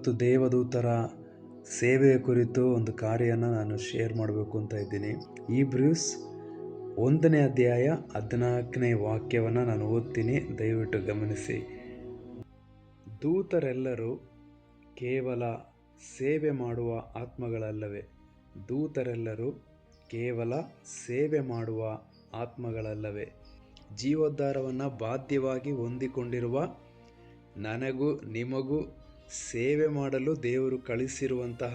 ಇವತ್ತು ದೇವದೂತರ ಸೇವೆಯ ಕುರಿತು ಒಂದು ಕಾರ್ಯನ ನಾನು ಶೇರ್ ಮಾಡಬೇಕು ಅಂತ ಇದ್ದೀನಿ. ಹೀಬ್ರೂಸ್ 1ನೇ ಅಧ್ಯಾಯ 14ನೇ ವಾಕ್ಯವನ್ನು ನಾನು ಓದ್ತೀನಿ, ದಯವಿಟ್ಟು ಗಮನಿಸಿ. ದೂತರೆಲ್ಲರೂ ಕೇವಲ ಸೇವೆ ಮಾಡುವ ಆತ್ಮಗಳಲ್ಲವೇ? ದೂತರೆಲ್ಲರೂ ಕೇವಲ ಸೇವೆ ಮಾಡುವ ಆತ್ಮಗಳಲ್ಲವೇ? ಜೀವೋದ್ಧಾರವನ್ನು ಬಾಧ್ಯವಾಗಿ ಹೊಂದಿಕೊಂಡಿರುವ ನನಗೂ ನಿಮಗೂ ಸೇವೆ ಮಾಡಲು ದೇವರು ಕಳಿಸಿರುವಂತಹ,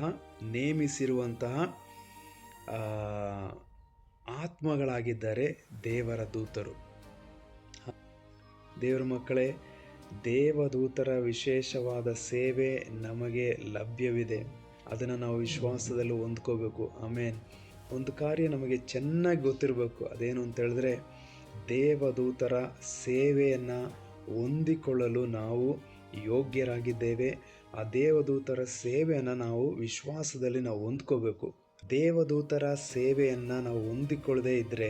ನೇಮಿಸಿರುವಂತಹ ಆತ್ಮಗಳಾಗಿದ್ದಾರೆ ದೇವರ ದೂತರು. ದೇವರ ಮಕ್ಕಳೇ, ದೇವದೂತರ ವಿಶೇಷವಾದ ಸೇವೆ ನಮಗೆ ಲಭ್ಯವಿದೆ. ಅದನ್ನು ನಾವು ವಿಶ್ವಾಸದಲ್ಲಿ ಹೊಂದ್ಕೋಬೇಕು. ಆಮೇನ್. ಒಂದು ಕಾರ್ಯ ನಮಗೆ ಚೆನ್ನಾಗಿ ಗೊತ್ತಿರಬೇಕು. ಅದೇನು ಅಂತ ಹೇಳಿದ್ರೆ, ದೇವದೂತರ ಸೇವೆಯನ್ನು ಹೊಂದಿಕೊಳ್ಳಲು ನಾವು ಯೋಗ್ಯರಾಗಿದ್ದೇವೆ. ಆ ದೇವದೂತರ ಸೇವೆಯನ್ನು ನಾವು ವಿಶ್ವಾಸದಲ್ಲಿ ನಾವು ಹೊಂದ್ಕೋಬೇಕು. ದೇವದೂತರ ಸೇವೆಯನ್ನು ನಾವು ಹೊಂದಿಕೊಳ್ಳದೆ ಇದ್ದರೆ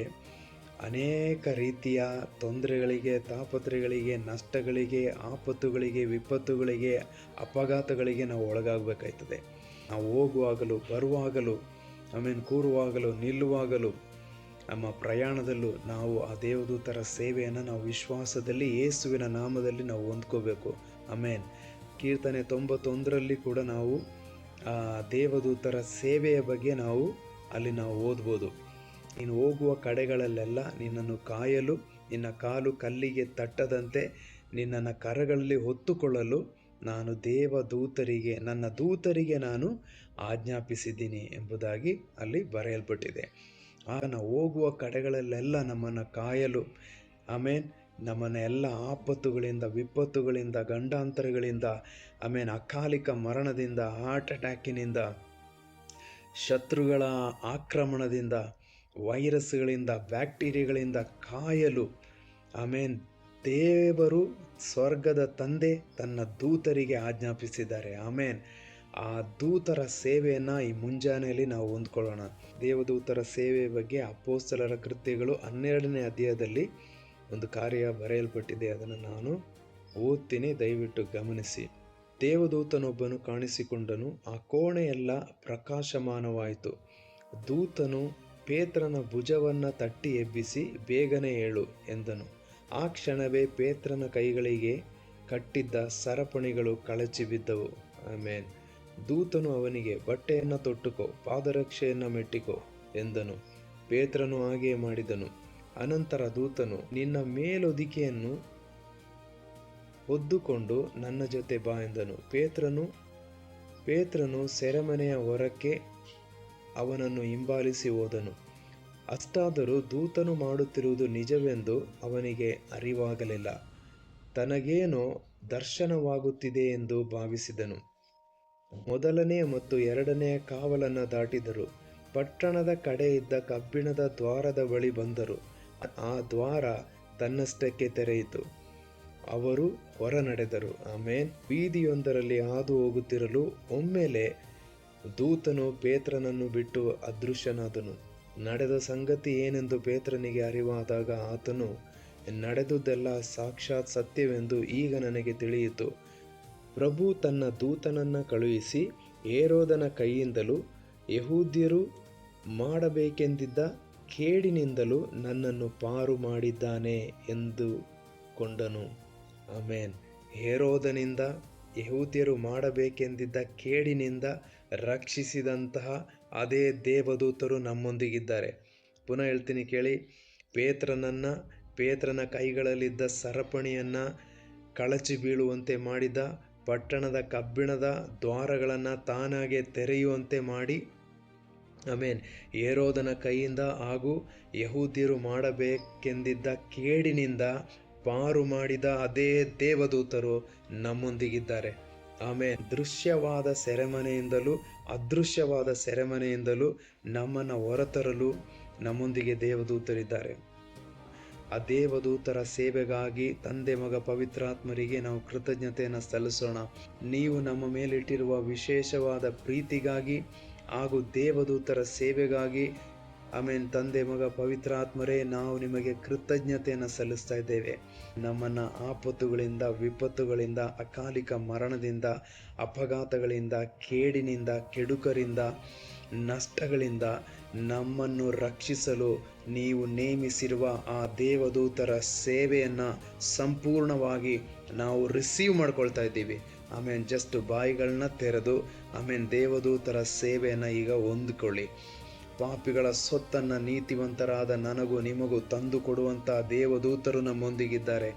ಅನೇಕ ರೀತಿಯ ತೊಂದರೆಗಳಿಗೆ, ತಾಪತ್ರೆಗಳಿಗೆ, ನಷ್ಟಗಳಿಗೆ, ಆಪತ್ತುಗಳಿಗೆ, ವಿಪತ್ತುಗಳಿಗೆ, ಅಪಘಾತಗಳಿಗೆ ನಾವು ಒಳಗಾಗಬೇಕಾಯ್ತದೆ. ನಾವು ಹೋಗುವಾಗಲೂ ಬರುವಾಗಲೂ, ಕೂರುವಾಗಲೂ ನಿಲ್ಲುವಾಗಲೂ, ನಮ್ಮ ಪ್ರಯಾಣದಲ್ಲೂ ನಾವು ಆ ದೇವದೂತರ ಸೇವೆಯನ್ನು ನಾವು ವಿಶ್ವಾಸದಲ್ಲಿ ಯೇಸುವಿನ ನಾಮದಲ್ಲಿ ನಾವು ಹೊಂದ್ಕೋಬೇಕು. ಆಮೇನ್. ಕೀರ್ತನೆ 91ರಲ್ಲಿ ಕೂಡ ನಾವು ದೇವದೂತರ ಸೇವೆಯ ಬಗ್ಗೆ ಅಲ್ಲಿ ನಾವು ಓದ್ಬೋದು. ನೀನು ಹೋಗುವ ಕಡೆಗಳಲ್ಲೆಲ್ಲ ನಿನ್ನನ್ನು ಕಾಯಲು, ನಿನ್ನ ಕಾಲು ಕಲ್ಲಿಗೆ ತಟ್ಟದಂತೆ ನಿನ್ನನ್ನು ಕರಗಳಲ್ಲಿ ಹೊತ್ತುಕೊಳ್ಳಲು ನಾನು ದೇವದೂತರಿಗೆ, ನನ್ನ ದೂತರಿಗೆ ನಾನು ಆಜ್ಞಾಪಿಸಿದ್ದೀನಿ ಎಂಬುದಾಗಿ ಅಲ್ಲಿ ಬರೆಯಲ್ಪಟ್ಟಿದೆ. ಆಗ ನಾವು ಹೋಗುವ ಕಡೆಗಳಲ್ಲೆಲ್ಲ ನಮ್ಮನ್ನು ಕಾಯಲು, ನಮ್ಮನ್ನು ಎಲ್ಲ ಆಪತ್ತುಗಳಿಂದ, ವಿಪತ್ತುಗಳಿಂದ, ಗಂಡಾಂತರಗಳಿಂದ, ಅಕಾಲಿಕ ಮರಣದಿಂದ, ಹಾರ್ಟ್ ಅಟ್ಯಾಕಿನಿಂದ, ಶತ್ರುಗಳ ಆಕ್ರಮಣದಿಂದ, ವೈರಸ್ಗಳಿಂದ, ಬ್ಯಾಕ್ಟೀರಿಯಾಗಳಿಂದ ಕಾಯಲು ದೇವರು ಸ್ವರ್ಗದ ತಂದೆ ತನ್ನ ದೂತರಿಗೆ ಆಜ್ಞಾಪಿಸಿದ್ದಾರೆ. ಆ ದೂತರ ಸೇವೆಯನ್ನು ಈ ಮುಂಜಾನೆಯಲ್ಲಿ ನಾವು ಹೊಂದ್ಕೊಳ್ಳೋಣ. ದೇವದೂತರ ಸೇವೆಯ ಬಗ್ಗೆ ಅಪೊಸ್ತಲರ ಕೃತ್ಯಗಳು 12ನೇ ಅಧ್ಯಾಯದಲ್ಲಿ ಒಂದು ಕಾರ್ಯ ಬರೆಯಲ್ಪಟ್ಟಿದೆ. ಅದನ್ನು ನಾನು ಓದ್ತೀನಿ, ದಯವಿಟ್ಟು ಗಮನಿಸಿ. ದೇವದೂತನೊಬ್ಬನು ಕಾಣಿಸಿಕೊಂಡನು. ಆ ಕೋಣೆಯೆಲ್ಲ ಪ್ರಕಾಶಮಾನವಾಯಿತು. ದೂತನು ಪೇತ್ರನ ಭುಜವನ್ನು ತಟ್ಟಿ ಎಬ್ಬಿಸಿ, ಬೇಗನೆ ಏಳು ಎಂದನು. ಆ ಕ್ಷಣವೇ ಪೇತ್ರನ ಕೈಗಳಿಗೆ ಕಟ್ಟಿದ್ದ ಸರಪಣಿಗಳು ಕಳಚಿ ಬಿದ್ದವು. ಆಮೇನ್. ದೂತನು ಅವನಿಗೆ, ಬಟ್ಟೆಯನ್ನು ತೊಟ್ಟುಕೋ, ಪಾದರಕ್ಷೆಯನ್ನು ಮೆಟ್ಟಿಕೋ ಎಂದನು. ಪೇತ್ರನು ಹಾಗೆಯೇ ಮಾಡಿದನು. ಅನಂತರ ದೂತನು, ನಿನ್ನ ಮೇಲೊದಿಕೆಯನ್ನು ಹೊದ್ದುಕೊಂಡು ನನ್ನ ಜೊತೆ ಬಾ ಎಂದನು. ಪೇತ್ರನು ಸೆರೆಮನೆಯ ಹೊರಕ್ಕೆ ಅವನನ್ನು ಹಿಂಬಾಲಿಸಿ ಹೋದನು. ಅಷ್ಟಾದರೂ ದೂತನು ಮಾಡುತ್ತಿರುವುದು ನಿಜವೆಂದು ಅವನಿಗೆ ಅರಿವಾಗಲಿಲ್ಲ. ತನಗೇನೋ ದರ್ಶನವಾಗುತ್ತಿದೆ ಎಂದು ಭಾವಿಸಿದನು. ಮೊದಲನೆಯ ಮತ್ತು 2ನೆಯ ಕಾವಲನ್ನು ದಾಟಿದರು. ಪಟ್ಟಣದ ಕಡೆ ಇದ್ದ ಕಬ್ಬಿಣದ ದ್ವಾರದ ಬಳಿ ಬಂದರು. ಆ ದ್ವಾರ ತನ್ನಷ್ಟಕ್ಕೆ ತೆರೆಯಿತು. ಅವರು ಹೊರ ನಡೆದರು. ಬೀದಿಯೊಂದರಲ್ಲಿ ಹಾದು ಹೋಗುತ್ತಿರಲು ಒಮ್ಮೆಲೆ ದೂತನು ಪೇತ್ರನನ್ನು ಬಿಟ್ಟು ಅದೃಶ್ಯನಾದನು. ನಡೆದ ಸಂಗತಿ ಏನೆಂದು ಪೇತ್ರನಿಗೆ ಅರಿವಾದಾಗ ಆತನು, ನಡೆದುದೆಲ್ಲ ಸಾಕ್ಷಾತ್ ಸತ್ಯವೆಂದು ಈಗ ನನಗೆ ತಿಳಿಯಿತು. ಪ್ರಭು ತನ್ನ ದೂತನನ್ನು ಕಳುಹಿಸಿ ಹೇರೋದನ ಕೈಯಿಂದಲೂ ಯೆಹೂದ್ಯರು ಮಾಡಬೇಕೆಂದಿದ್ದ ಕೇಡಿನಿಂದಲೂ ನನ್ನನ್ನು ಪಾರು ಮಾಡಿದ್ದಾನೆ ಎಂದುಕೊಂಡನು. ಹೇರೋದನಿಂದ, ಯೆಹೂದ್ಯರು ಮಾಡಬೇಕೆಂದಿದ್ದ ಕೇಡಿನಿಂದ ರಕ್ಷಿಸಿದಂತಹ ಅದೇ ದೇವದೂತರು ನಮ್ಮೊಂದಿಗಿದ್ದಾರೆ. ಪುನಃ ಹೇಳ್ತೀನಿ ಕೇಳಿ. ಪೇತ್ರನ ಕೈಗಳಲ್ಲಿದ್ದ ಸರಪಣಿಯನ್ನು ಕಳಚಿ ಬೀಳುವಂತೆ ಮಾಡಿದ, ಪಟ್ಟಣದ ಕಬ್ಬಿಣದ ದ್ವಾರಗಳನ್ನು ತಾನಾಗೆ ತೆರೆಯುವಂತೆ ಮಾಡಿ, ಹೇರೋದನ ಕೈಯಿಂದ ಹಾಗೂ ಯೆಹೂದ್ಯರು ಮಾಡಬೇಕೆಂದಿದ್ದ ಕೇಡಿನಿಂದ ಪಾರು ಮಾಡಿದ ಅದೇ ದೇವದೂತರು ನಮ್ಮೊಂದಿಗಿದ್ದಾರೆ. ದೃಶ್ಯವಾದ ಸೆರೆಮನೆಯಿಂದಲೂ ಅದೃಶ್ಯವಾದ ಸೆರೆಮನೆಯಿಂದಲೂ ನಮ್ಮನ್ನು ಹೊರತರಲು ನಮ್ಮೊಂದಿಗೆ ದೇವದೂತರಿದ್ದಾರೆ. ಆ ದೇವದೂತರ ಸೇವೆಗಾಗಿ ತಂದೆ, ಮಗ, ಪವಿತ್ರಾತ್ಮರಿಗೆ ನಾವು ಕೃತಜ್ಞತೆಯನ್ನು ಸಲ್ಲಿಸೋಣ. ನೀವು ನಮ್ಮ ಮೇಲಿಟ್ಟಿರುವ ವಿಶೇಷವಾದ ಪ್ರೀತಿಗಾಗಿ ಹಾಗೂ ದೇವದೂತರ ಸೇವೆಗಾಗಿ ಆಮೇನ್. ತಂದೆ, ಮಗ, ಪವಿತ್ರ ಆತ್ಮರೇ, ನಾವು ನಿಮಗೆ ಕೃತಜ್ಞತೆಯನ್ನು ಸಲ್ಲಿಸ್ತಾ ಇದ್ದೇವೆ. ನಮ್ಮನ್ನು ಆಪತ್ತುಗಳಿಂದ, ವಿಪತ್ತುಗಳಿಂದ, ಅಕಾಲಿಕ ಮರಣದಿಂದ, ಅಪಘಾತಗಳಿಂದ, ಕೇಡಿನಿಂದ, ಕೆಡುಕರಿಂದ, ನಷ್ಟಗಳಿಂದ ನಮ್ಮನ್ನು ರಕ್ಷಿಸಲು ನೀವು ನೇಮಿಸಿರುವ ಆ ದೇವದೂತರ ಸೇವೆಯನ್ನು ಸಂಪೂರ್ಣವಾಗಿ ನಾವು ರಿಸೀವ್ ಮಾಡ್ಕೊಳ್ತಾ ಇದ್ದೀವಿ. ಆಮೇಲೆ ಜಸ್ಟ್ ಬಾಯಿಗಳನ್ನ ತೆರೆದು ಆಮೇಲೆ ದೇವದೂತರ ಸೇವೆಯನ್ನು ಈಗ ಹೊಂದ್ಕೊಳ್ಳಿ. ಪಾಪಿಗಳ ಸೊತ್ತನ್ನು ನೀತಿವಂತರಾದ ನನಗೂ ನಿಮಗೂ ತಂದು ಕೊಡುವಂಥ ದೇವದೂತರು ನಮ್ಮೊಂದಿಗಿದ್ದಾರೆ.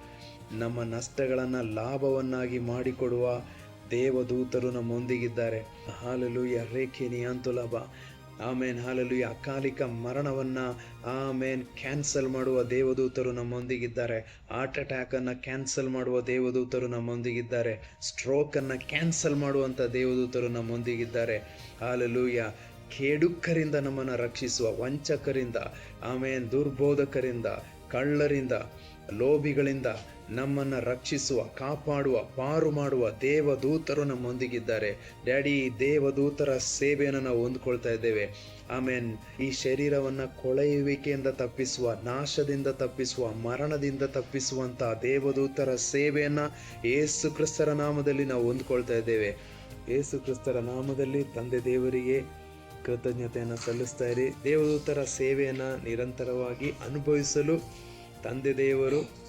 ನಮ್ಮ ನಷ್ಟಗಳನ್ನು ಲಾಭವನ್ನಾಗಿ ಮಾಡಿಕೊಡುವ ದೇವದೂತರು ನಮ್ಮೊಂದಿಗಿದ್ದಾರೆ. ಹಾಲೆಲೂಯ. ರೇಖಿನಿ ಅಂತುಲಭ. ಆಮೇನ್. ಹಾಲೆಲೂಯ. ಅಕಾಲಿಕ ಮರಣವನ್ನು ಕ್ಯಾನ್ಸಲ್ ಮಾಡುವ ದೇವದೂತರು ನಮ್ಮೊಂದಿಗಿದ್ದಾರೆ. ಹಾರ್ಟ್ ಅಟ್ಯಾಕನ್ನು ಕ್ಯಾನ್ಸಲ್ ಮಾಡುವ ದೇವದೂತರು ನಮ್ಮೊಂದಿಗಿದ್ದಾರೆ. ಸ್ಟ್ರೋಕನ್ನು ಕ್ಯಾನ್ಸಲ್ ಮಾಡುವಂಥ ದೇವದೂತರು ನಮ್ಮೊಂದಿಗಿದ್ದಾರೆ. ಹಾಲೆಲೂಯ. ಕೇಡುಕರಿಂದ ನಮ್ಮನ್ನು ರಕ್ಷಿಸುವ, ವಂಚಕರಿಂದ, ದುರ್ಬೋಧಕರಿಂದ, ಕಳ್ಳರಿಂದ, ಲೋಭಿಗಳಿಂದ ನಮ್ಮನ್ನು ರಕ್ಷಿಸುವ, ಕಾಪಾಡುವ, ಪಾರು ಮಾಡುವ ದೇವದೂತರು ನಮ್ಮೊಂದಿಗಿದ್ದಾರೆ. ಡ್ಯಾಡಿ, ದೇವದೂತರ ಸೇವೆಯನ್ನು ನಾವು ಹೊಂದ್ಕೊಳ್ತಾ ಇದ್ದೇವೆ. ಈ ಶರೀರವನ್ನು ಕೊಳೆಯುವಿಕೆಯಿಂದ ತಪ್ಪಿಸುವ, ನಾಶದಿಂದ ತಪ್ಪಿಸುವ, ಮರಣದಿಂದ ತಪ್ಪಿಸುವಂಥ ದೇವದೂತರ ಸೇವೆಯನ್ನು ಯೇಸು ಕ್ರಿಸ್ತರ ನಾಮದಲ್ಲಿ ನಾವು ಹೊಂದ್ಕೊಳ್ತಾ ಇದ್ದೇವೆ. ಯೇಸು ಕ್ರಿಸ್ತರ ನಾಮದಲ್ಲಿ ತಂದೆ ದೇವರಿಗೆ ಕೃತಜ್ಞತೆಯನ್ನು ಸಲ್ಲಿಸ್ತಾ ಇರಿ. ದೇವದೂತರ ಸೇವೆಯನ್ನು ನಿರಂತರವಾಗಿ ಅನುಭವಿಸಲು ತಂದೆ ದೇವರು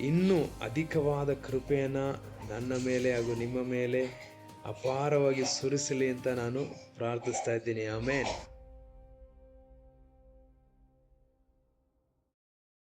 ಇನ್ನೂ ಅಧಿಕವಾದ ಕೃಪೆಯನ್ನು ನನ್ನ ಮೇಲೆ ಹಾಗೂ ನಿಮ್ಮ ಮೇಲೆ ಅಪಾರವಾಗಿ ಸುರಿಸಲಿ ಅಂತ ನಾನು ಪ್ರಾರ್ಥಿಸ್ತಾ ಇದ್ದೀನಿ. ಆಮೇನ್.